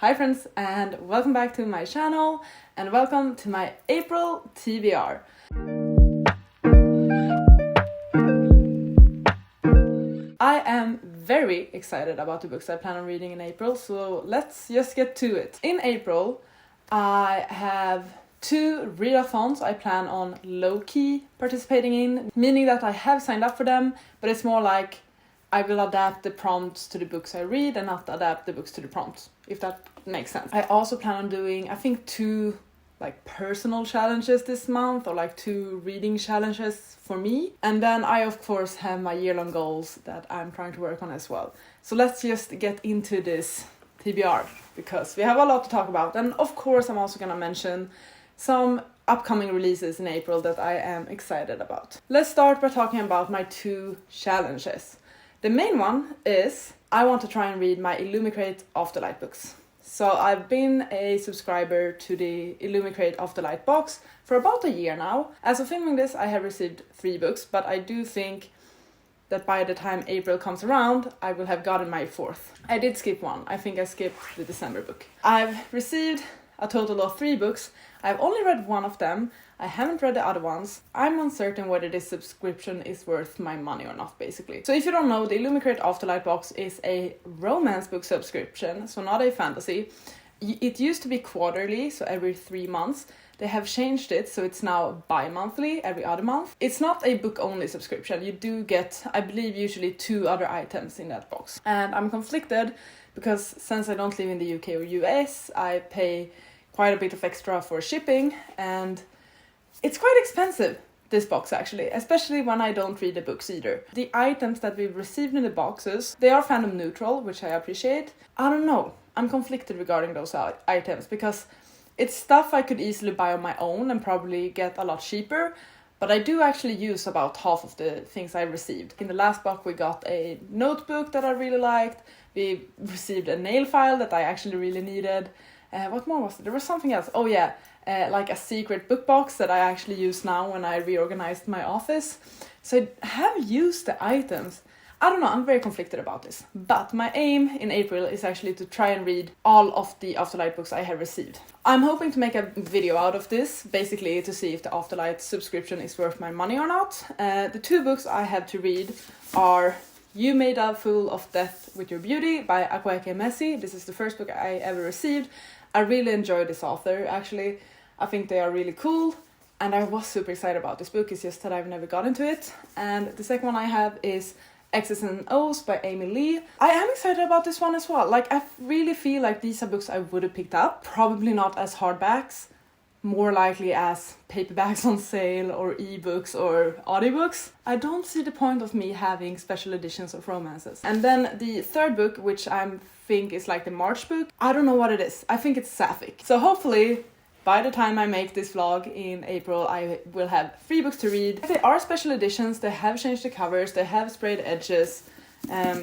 Hi friends, and welcome back to my channel, and welcome to my April TBR. I am very excited about the books I plan on reading in April, so let's just get to it. In April, I have 2 readathons I plan on low-key participating in, meaning that I have signed up for them, but it's more like I will adapt the prompts to the books I read and not adapt the books to the prompts, if that makes sense. I also plan on doing, I think, 2 personal challenges this month, or 2 reading challenges for me. And then I of course have my year-long goals that I'm trying to work on as well. So let's just get into this TBR, because we have a lot to talk about. And of course I'm also gonna mention some upcoming releases in April that I am excited about. Let's start by talking about my 2 challenges. The main one is I want to try and read my Illumicrate Afterlight books. So I've been a subscriber to the Illumicrate Afterlight box for about a year now. As of filming this, I have received 3 books, but I do think that by the time April comes around, I will have gotten my 4th. I did skip one. I think I skipped the December book. I've received a total of 3 books. I've only read one of them. I haven't read the other ones. I'm uncertain whether this subscription is worth my money or not, basically. So if you don't know, the Illumicrate Afterlight box is a romance book subscription, so not a fantasy. It used to be quarterly, so every 3 months. They have changed it, so it's now bi-monthly, every other month. It's not a book-only subscription. You do get, I believe, usually 2 other items in that box. And I'm conflicted because since I don't live in the UK or US, I pay quite a bit of extra for shipping, and it's quite expensive, this box actually, especially when I don't read the books either. The items that we've received in the boxes, they are fandom neutral, which I appreciate. I don't know, I'm conflicted regarding those items because it's stuff I could easily buy on my own and probably get a lot cheaper, but I do actually use about half of the things I received. In the last box we got a notebook that I really liked, we received a nail file that I actually really needed. What more was there? There was something else. Oh yeah, like a secret book box that I actually use now when I reorganized my office. So I have used the items. I don't know, I'm very conflicted about this. But my aim in April is actually to try and read all of the Afterlight books I have received. I'm hoping to make a video out of this, basically to see if the Afterlight subscription is worth my money or not. The 2 books I have to read are You Made a Fool of Death with Your Beauty by Akwaeke Emesi. This is the first book I ever received. I really enjoy this author, actually. I think they are really cool, and I was super excited about this book. It's just that I've never got into it. And the second one I have is X's and O's by Amy Lee. I am excited about this one as well. I really feel like these are books I would have picked up. Probably not as hardbacks, more likely as paperbacks on sale or ebooks or audiobooks. I don't see the point of me having special editions of romances. And then the 3rd book, which I think is the March book, I don't know what it is. I think it's Sapphic. So hopefully by the time I make this vlog in April, I will have 3 books to read. They are special editions, they have changed the covers, they have sprayed edges.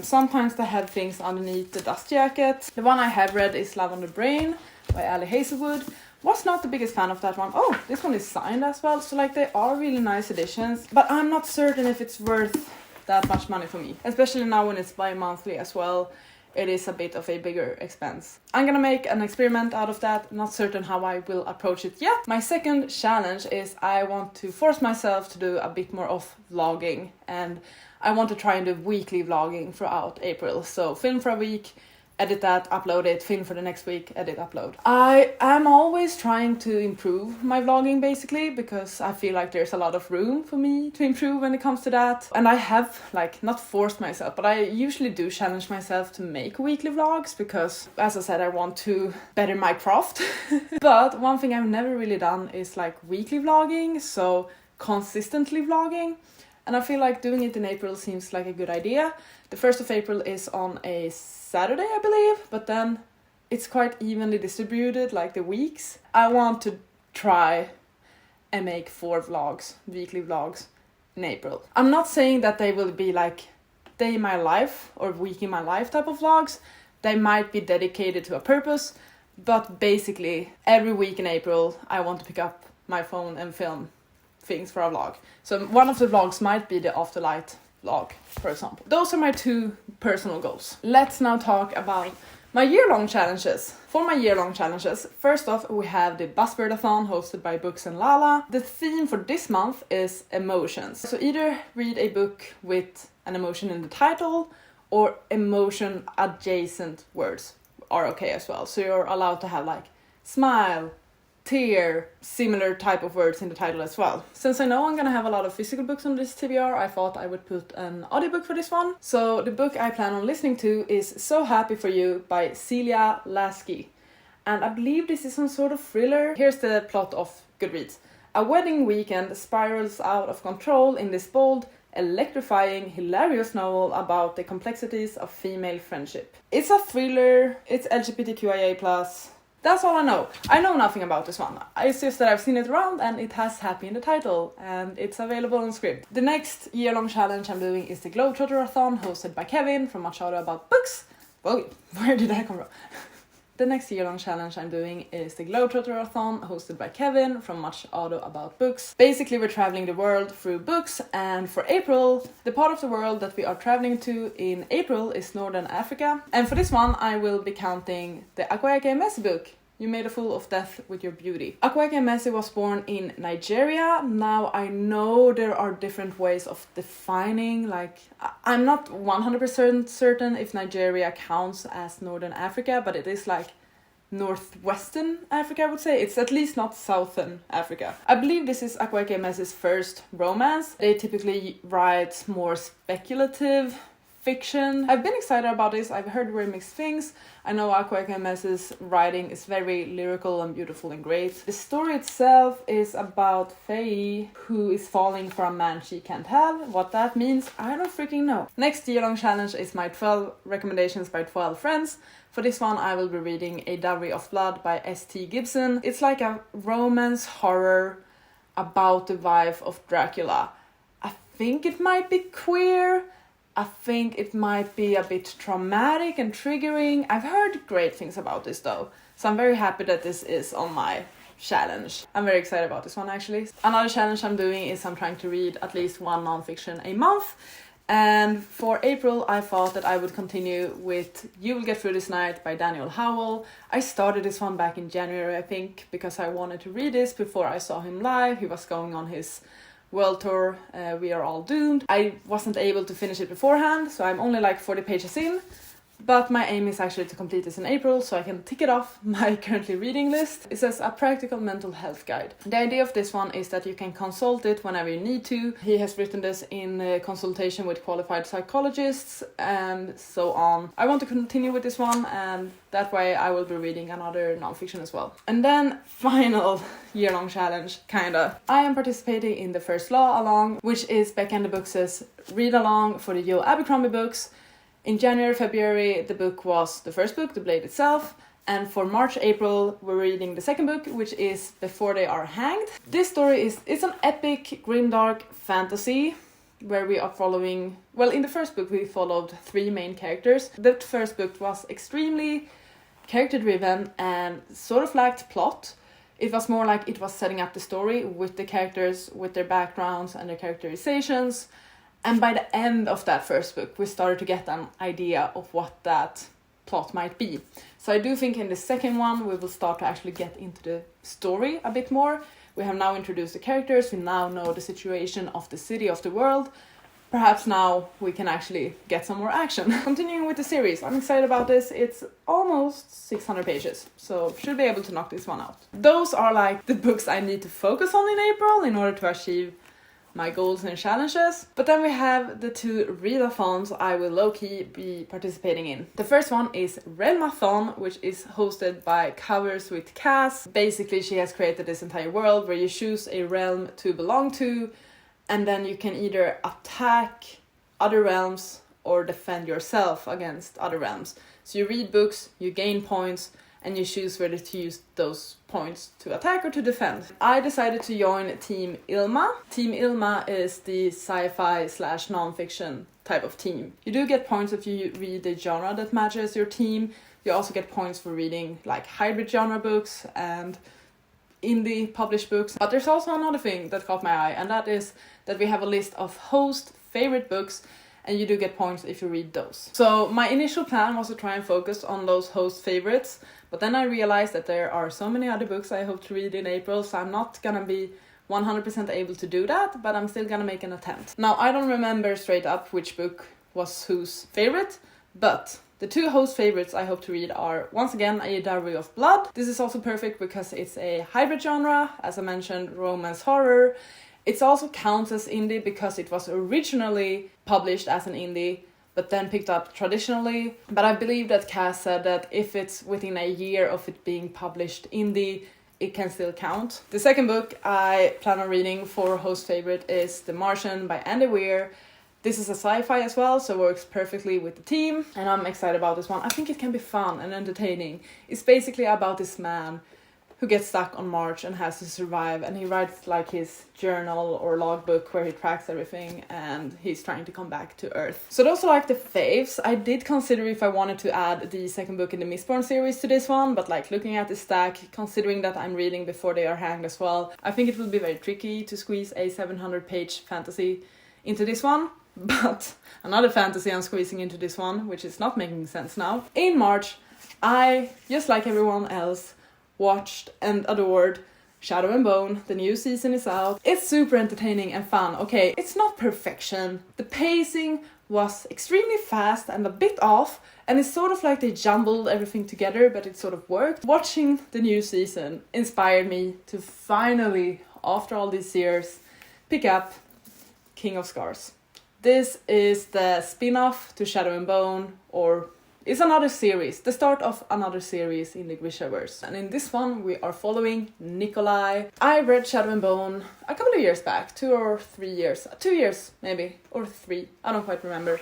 Sometimes they have things underneath the dust jacket. The one I have read is Love on the Brain by Ali Hazelwood. Was not the biggest fan of that one. Oh, this one is signed as well, so they are really nice editions. But I'm not certain if it's worth that much money for me. Especially now when it's bi-monthly as well. It is a bit of a bigger expense. I'm gonna make an experiment out of that, not certain how I will approach it yet. My second challenge is I want to force myself to do a bit more of vlogging, and I want to try and do weekly vlogging throughout April. So film for a week, edit that, upload it, film for the next week, edit, upload. I am always trying to improve my vlogging basically, because I feel like there's a lot of room for me to improve when it comes to that. And I have not forced myself, but I usually do challenge myself to make weekly vlogs because, as I said, I want to better my craft. But one thing I've never really done is weekly vlogging, so consistently vlogging. And I feel like doing it in April seems like a good idea. The 1st of April is on a Saturday, I believe, but then it's quite evenly distributed, the weeks. I want to try and make 4 vlogs, weekly vlogs, in April. I'm not saying that they will be day in my life or week in my life type of vlogs. They might be dedicated to a purpose, but basically every week in April I want to pick up my phone and film things for a vlog. So one of the vlogs might be the Afterlight vlog, for example. Those are my 2 personal goals. Let's now talk about My year-long challenges. For my year-long challenges, first off we have the readathon hosted by Books and Lala. The theme for this month is emotions. So either read a book with an emotion in the title or emotion adjacent words are okay as well. So you're allowed to have like smile, tear, similar type of words in the title as well. Since I know I'm gonna have a lot of physical books on this TBR, I thought I would put an audiobook for this one. So the book I plan on listening to is So Happy For You by Celia Lasky. And I believe this is some sort of thriller. Here's the plot of Goodreads. A wedding weekend spirals out of control in this bold, electrifying, hilarious novel about the complexities of female friendship. It's a thriller, it's LGBTQIA+. That's all I know. I know nothing about this one. It's just that I've seen it around and it has happy in the title and it's available on script. The next year-long challenge I'm doing is the Globetrotterathon hosted by Kevin from Much Ado About Books. Whoa, where did I come from? The next year-long challenge I'm doing is the Globetrotterathon hosted by Kevin from Much Ado About Books. Basically we're traveling the world through books, and for April, the part of the world that we are traveling to in April is Northern Africa. And for this one I will be counting the Akwaeke Messi book, You Made a Fool of Death with Your Beauty. Akwaeke Messi was born in Nigeria. Now I know there are different ways of defining, like I'm not 100% certain if Nigeria counts as Northern Africa, but it is like Northwestern Africa, I would say. It's at least not Southern Africa. I believe this is Akwaeke Messi's first romance. They typically write more speculative fiction. I've been excited about this. I've heard very mixed things. I know Akwaeke Messi's writing is very lyrical and beautiful and great. The story itself is about Faye, who is falling for a man she can't have. What that means, I don't freaking know. Next year-long challenge is my 12 recommendations by 12 friends. For this one I will be reading A Dowry of Blood by S.T. Gibson. It's like a romance horror about the wife of Dracula. I think it might be queer. I think it might be a bit traumatic and triggering. I've heard great things about this though, so I'm very happy that this is on my challenge. I'm very excited about this one actually. Another challenge I'm doing is I'm trying to read at least one non-fiction a month. And for April I thought that I would continue with You Will Get Through This Night by Daniel Howell. I started this one back in January I think, because I wanted to read this before I saw him live. He was going on his world tour, We Are All Doomed. I wasn't able to finish it beforehand, so I'm only like 40 pages in. But my aim is actually to complete this in April, so I can tick it off my currently reading list. It says A Practical Mental Health Guide. The idea of this one is that you can consult it whenever you need to. He has written this in consultation with qualified psychologists and so on. I want to continue with this one, and that way I will be reading another non-fiction as well. And then final year-long challenge, kinda. I am participating in the First Law Along, which is Becca and the Books' read-along for the Joe Abercrombie books. In January, February, the book was the first book, The Blade Itself, and for March, April, we're reading the second book, which is Before They Are Hanged. This story it's an epic, grimdark fantasy, where we are following, well, in the first book we followed 3 main characters. The first book was extremely character-driven and sort of lacked plot. It was more like it was setting up the story with the characters, with their backgrounds and their characterizations. And by the end of that first book, we started to get an idea of what that plot might be. So I do think in the second one, we will start to actually get into the story a bit more. We have now introduced the characters, we now know the situation of the city, of the world. Perhaps now we can actually get some more action. Continuing with the series, I'm excited about this. It's almost 600 pages, so should be able to knock this one out. Those are like the books I need to focus on in April in order to achieve my goals and challenges. But then we have the 2 readathons I will low-key be participating in. The first one is Realmathon, which is hosted by Covers with Cass. Basically, she has created this entire world where you choose a realm to belong to, and then you can either attack other realms or defend yourself against other realms. So you read books, you gain points, and you choose whether to use those points to attack or to defend. I decided to join Team Ilma. Team Ilma is the sci-fi / non-fiction type of team. You do get points if you read the genre that matches your team. You also get points for reading like hybrid genre books and indie published books. But there's also another thing that caught my eye, and that is that we have a list of host favorite books. and you do get points if you read those. So my initial plan was to try and focus on those host favorites, but then I realized that there are so many other books I hope to read in April, so I'm not gonna be 100% able to do that, but I'm still gonna make an attempt. Now, I don't remember straight up which book was whose favorite, but the two host favorites I hope to read are, once again, A Diary of Blood. This is also perfect because it's a hybrid genre, as I mentioned, romance horror. It also counts as indie because it was originally published as an indie, but then picked up traditionally. But I believe that Cass said that if it's within a year of it being published indie, it can still count. The second book I plan on reading for host favorite is The Martian by Andy Weir. This is a sci-fi as well, so works perfectly with the theme, and I'm excited about this one. I think it can be fun and entertaining. It's basically about this man who gets stuck on Mars and has to survive, and he writes like his journal or logbook where he tracks everything, and he's trying to come back to Earth. So those are like the faves. I did consider if I wanted to add the second book in the Mistborn series to this one, but like looking at the stack, considering that I'm reading Before They Are Hanged as well, I think it will be very tricky to squeeze a 700-page fantasy into this one. But another fantasy I'm squeezing into this one, which is not making sense now. In March, I, just like everyone else, watched and adored Shadow and Bone. The new season is out. It's super entertaining and fun. Okay, it's not perfection. The pacing was extremely fast and a bit off, and it's sort of like they jumbled everything together, but it sort of worked. Watching the new season inspired me to finally, after all these years, pick up King of Scars. This is the spin-off to Shadow and Bone, or it's another series, the start of another series in the Grishaverse. And in this one, we are following Nikolai. I read Shadow and Bone a couple of years back, 2 or 3 years. 2 years, maybe, or 3, I don't quite remember.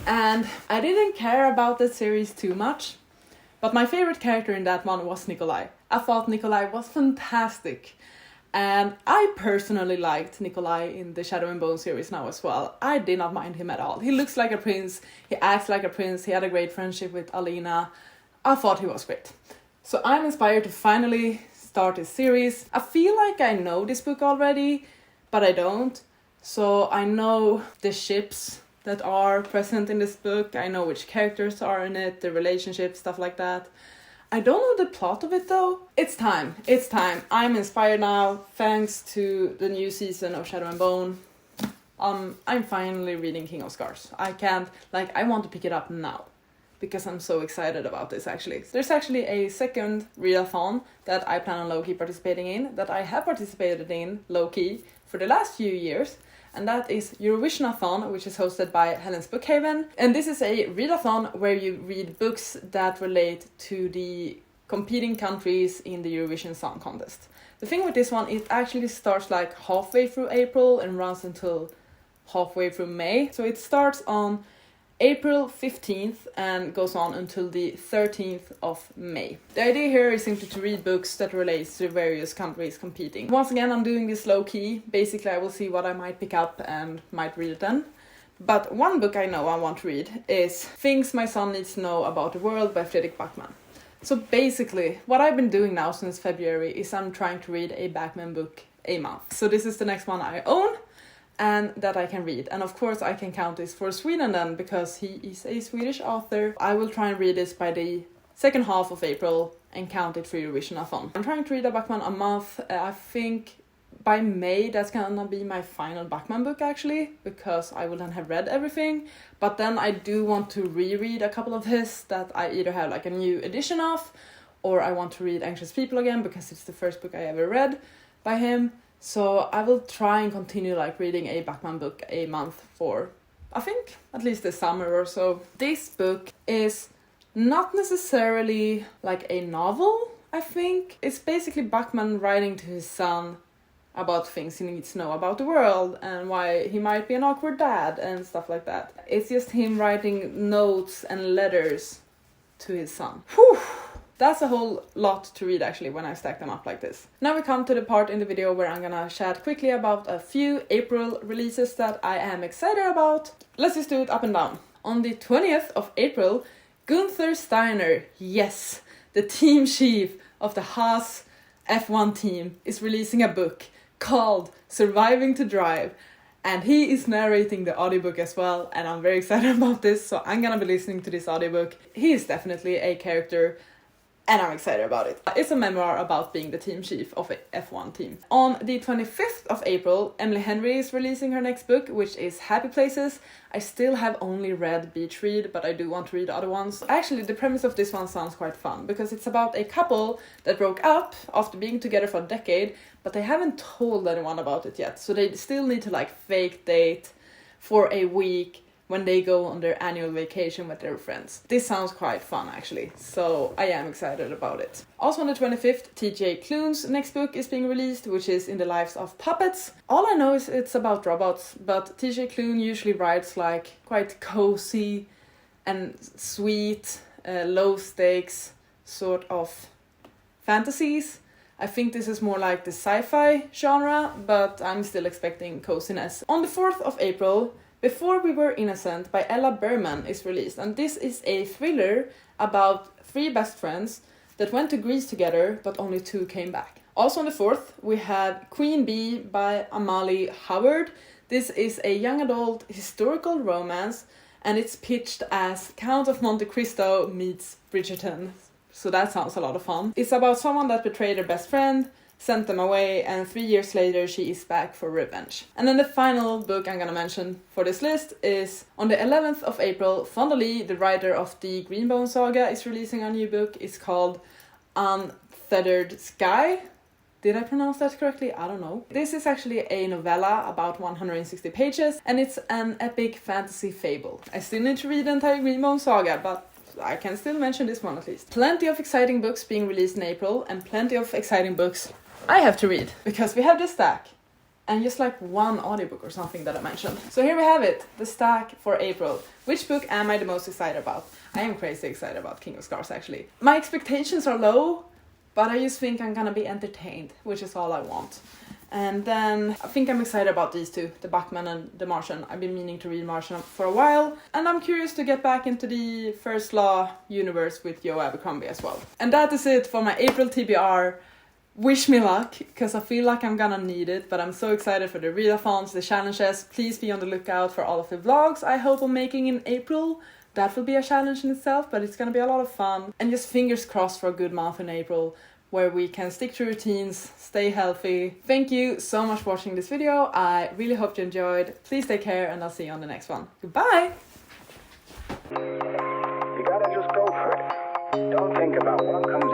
And I didn't care about that series too much, but my favorite character in that one was Nikolai. I thought Nikolai was fantastic. And I personally liked Nikolai in the Shadow and Bone series now as well. I did not mind him at all. He looks like a prince, he acts like a prince, he had a great friendship with Alina. I thought he was great. So I'm inspired to finally start this series. I feel like I know this book already, but I don't. So I know the ships that are present in this book, I know which characters are in it, the relationships, stuff like that. I don't know the plot of it though. It's time. I'm inspired now thanks to the new season of Shadow and Bone. I'm finally reading King of Scars. I want to pick it up now because I'm so excited about this actually. There's actually a second readathon that I plan on low-key participating in, that I have participated in low-key for the last few years. And that is EurovisionAthon, which is hosted by Helen's Bookhaven. And this is a readathon where you read books that relate to the competing countries in the Eurovision Song Contest. The thing with this one, it actually starts like halfway through April and runs until halfway through May. So it starts on April 15th and goes on until the 13th of May. The idea here is simply to read books that relate to various countries competing. Once again, I'm doing this low-key. Basically, I will see what I might pick up and might read it then. But one book I know I want to read is Things My Son Needs to Know About the World by Fredrik Backman. So basically, what I've been doing now since February is I'm trying to read a Backman book a month. So this is the next one I own and that I can read. And of course I can count this for Sweden then, because he is a Swedish author. I will try and read this by the second half of April and count it for EurovisionAthon. I'm trying to read a Backman a month. I think by May that's gonna be my final Backman book actually, because I will then have read everything. But then I do want to reread a couple of his that I either have like a new edition of, or I want to read Anxious People again because it's the first book I ever read by him. So I will try and continue like reading a Backman book a month for, I think, at least this summer or so. This book is not necessarily like a novel, I think. It's basically Backman writing to his son about things he needs to know about the world and why he might be an awkward dad and stuff like that. It's just him writing notes and letters to his son. Whew! That's a whole lot to read actually when I stack them up like this. Now we come to the part in the video where I'm gonna chat quickly about a few April releases that I am excited about. Let's just do it up and down. On the 20th of April, Gunther Steiner, yes, the team chief of the Haas F1 team, is releasing a book called Surviving to Drive. and he is narrating the audiobook as well, and I'm very excited about this, so I'm gonna be listening to this audiobook. He is definitely a character, and I'm excited about it. It's a memoir about being the team chief of a F1 team. On the 25th of April, Emily Henry is releasing her next book, which is Happy Places. I still have only read Beach Read, but I do want to read other ones. Actually, the premise of this one sounds quite fun, because it's about a couple that broke up after being together for a decade, but they haven't told anyone about it yet. So they still need to like fake date for a week when they go on their annual vacation with their friends. This sounds quite fun actually, so I am excited about it. Also on the 25th, TJ Klune's next book is being released, which is In the Lives of Puppets. All I know is it's about robots, but TJ Klune usually writes like quite cozy and sweet, low stakes sort of fantasies. I think this is more like the sci-fi genre, but I'm still expecting coziness. On the 4th of April, Before We Were Innocent by Ella Berman is released, and this is a thriller about 3 best friends that went to Greece together, but only 2 came back. Also on the 4th, we have Queen Bee by Amalie Howard. This is a young adult historical romance, and it's pitched as Count of Monte Cristo meets Bridgerton. So that sounds a lot of fun. It's about someone that betrayed their best friend, sent them away, and 3 years later she is back for revenge. And then the final book I'm gonna mention for this list is on the 11th of April, Fonda Lee, the writer of the Greenbone saga, is releasing a new book. It's called Untethered Sky. Did I pronounce that correctly? I don't know. This is actually a novella about 160 pages, and it's an epic fantasy fable. I still need to read the entire Greenbone saga, but I can still mention this one at least. Plenty of exciting books being released in April, and plenty of exciting books I have to read, because we have this stack and just like one audiobook or something that I mentioned. So here we have it, the stack for April. Which book am I the most excited about? I am crazy excited about King of Scars actually. My expectations are low, but I just think I'm gonna be entertained, which is all I want. And then I think I'm excited about these 2, the Bachman and the Martian. I've been meaning to read Martian for a while, and I'm curious to get back into the First Law universe with Joe Abercrombie as well. And that is it for my April TBR. Wish me luck, because I feel like I'm gonna need it, but I'm so excited for the readathons, the challenges. Please be on the lookout for all of the vlogs I hope I'm making in April. That will be a challenge in itself, but it's gonna be a lot of fun. And just fingers crossed for a good month in April, where we can stick to routines, stay healthy. Thank you so much for watching this video. I really hope you enjoyed. Please take care, and I'll see you on the next one. Goodbye! You gotta just go for it. Don't think about what comes